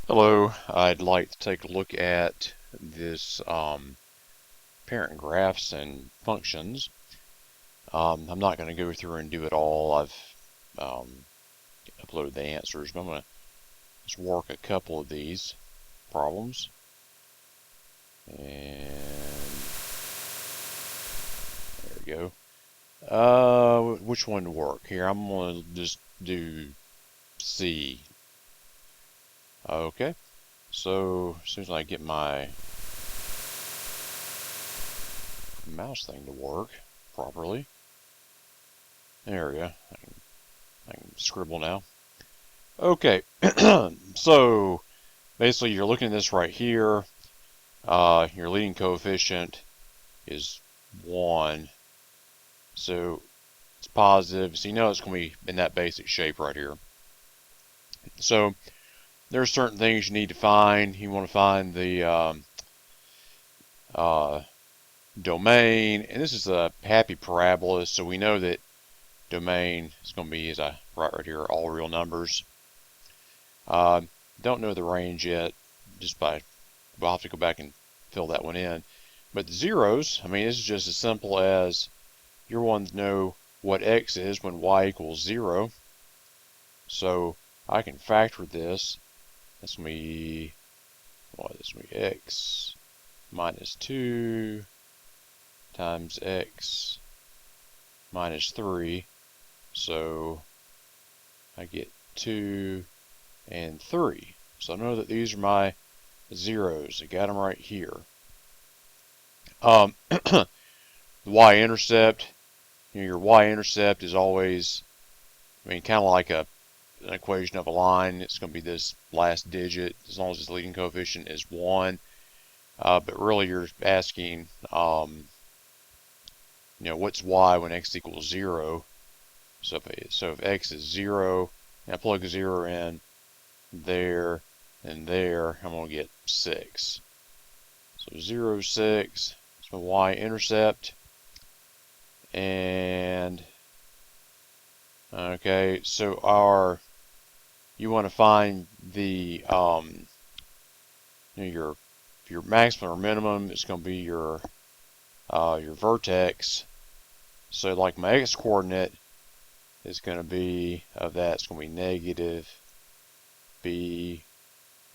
Hello, I'd like to take a look at this parent graphs and functions. I'm not going to go through and do it all. I've um, uploaded the answers, but I'm going to just work a couple of these problems. And there we go. Which one to work here? I'm going to just do C. Okay, so as soon as I get my mouse thing to work properly, there we go. I can scribble now. Okay, so basically you're looking at this right here. Your leading coefficient is 1, so it's positive. So you know it's going to be in that basic shape right here. So there's certain things you need to find. You want to find the uh, domain, and this is a happy parabola, so we know that domain is going to be, as I write right here, all real numbers. Don't know the range yet, we'll have to go back and fill that one in. But the zeros, I mean, this is just as simple as you're wanting to know what x is when y equals 0. So I can factor this. That's going to be, this going to be x minus 2 times x minus 3. So I get 2 and 3. So I know that these are my zeros. I got them right here. The y-intercept, your y-intercept is always, I mean, kind of like an equation of a line. It's going to be this last digit, as long as its leading coefficient is 1. But really, you're asking, what's y when x equals 0? So if x is 0, and I plug 0 in there and there, I'm going to get 6. So 0, 6. That's my y-intercept. And okay, so you want to find the your maximum or minimum is going to be your vertex. So like my x coordinate is going to be of that, it's going to be negative b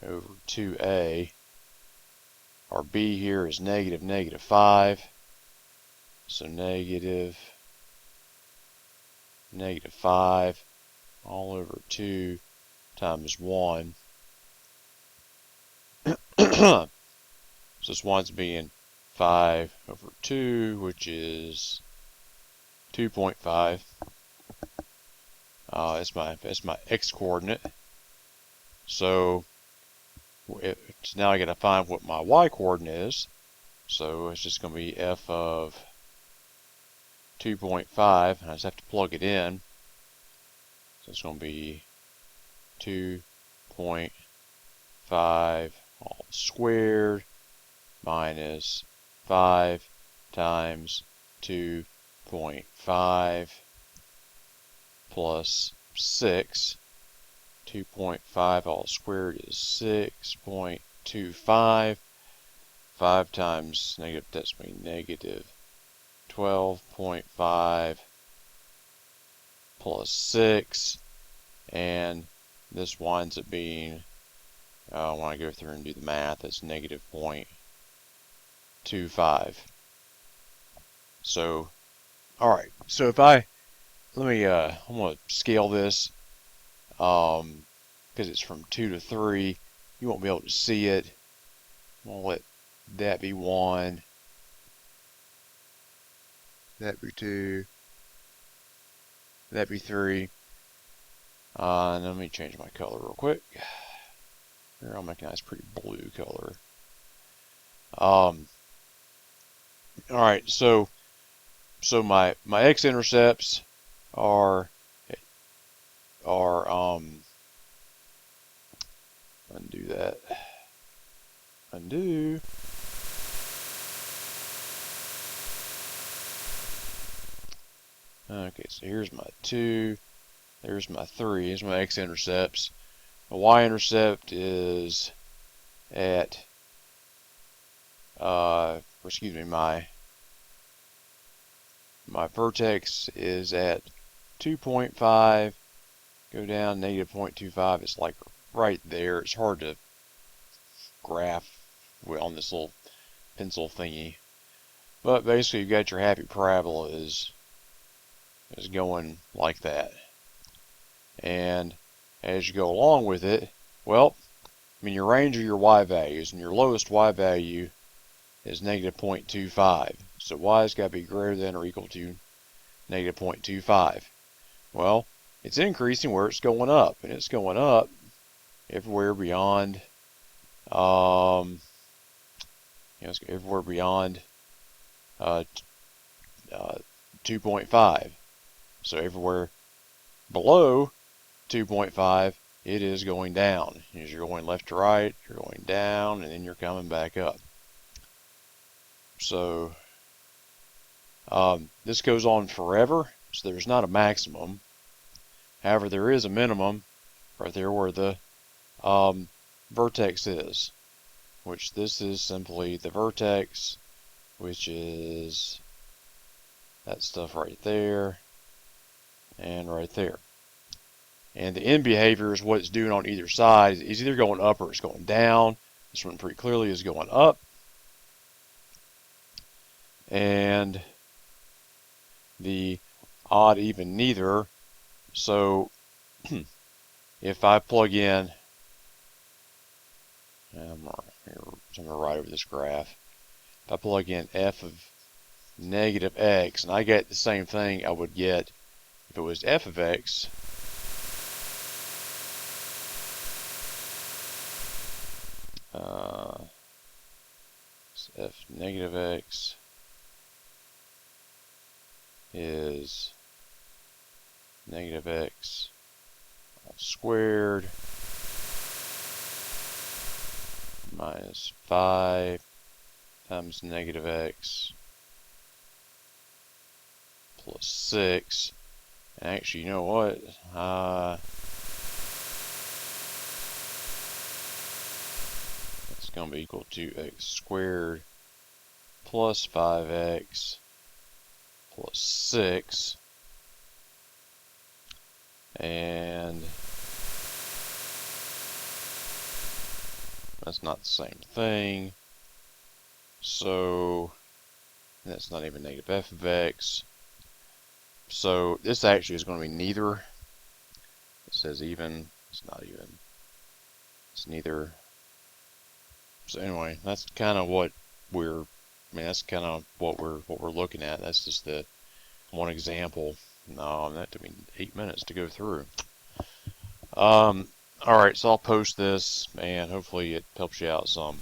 over 2a. Our b here is negative 5. So negative 5 all over 2 times 1. So this one's being 5 over 2, which is 2.5. That's my x coordinate. So now I got to find what my y coordinate is. So it's just going to be f of 2.5, and I just have to plug it in. So it's going to be 2.5 all squared minus 5 times 2.5 plus 6. 2.5 all squared is 6.25. 5 times negative, that's going to be negative 12.5 plus 6. And this winds up being, when I go through and do the math, it's negative 0.25. So, alright, so if I'm going to scale this, because it's from 2 to 3, you won't be able to see it. I'm going to let that be 1, that be 2, that be 3. And let me change my color real quick. Here, I'll make a nice pretty blue color. Alright, so my x-intercepts are undo that. Undo. Okay, so here's my 2, there's my 3, here's my x-intercepts. the y-intercept is at, excuse me, my vertex is at 2.5, go down negative 0.25. It's like right there. It's hard to graph on this little pencil thingy. But basically, you've got your happy parabola is going like that. And as you go along with it, well, I mean, your range are your y values, and your lowest y value is negative 0.25. So y has got to be greater than or equal to negative 0.25. Well, it's increasing where it's going up, and it's going up everywhere beyond, everywhere beyond 2.5. So everywhere below 2.5, it is going down. As you're going left to right, you're going down, and then you're coming back up. So this goes on forever, so there's not a maximum. However, there is a minimum right there where the vertex is, which this is simply the vertex, which is that stuff right there and right there. And the end behavior is what it's doing on either side. It's either going up or it's going down. This one pretty clearly is going up. And the odd, even, neither. So if I plug in, I'm going to write over this graph. If I plug in f of negative x, and I get the same thing I would get if it was f of x. F negative x is negative x all squared minus 5 times negative x plus 6. And actually, you know what? It's going to be equal to x squared plus 5x plus 6. And that's not the same thing. So that's not even negative f of x. So this actually is going to be neither. It says even. It's not even. It's neither. So anyway, that's kind of what that's kind of what we're looking at. That's just the one example. No, that took me 8 minutes to go through. All right, so I'll post this, and hopefully it helps you out some.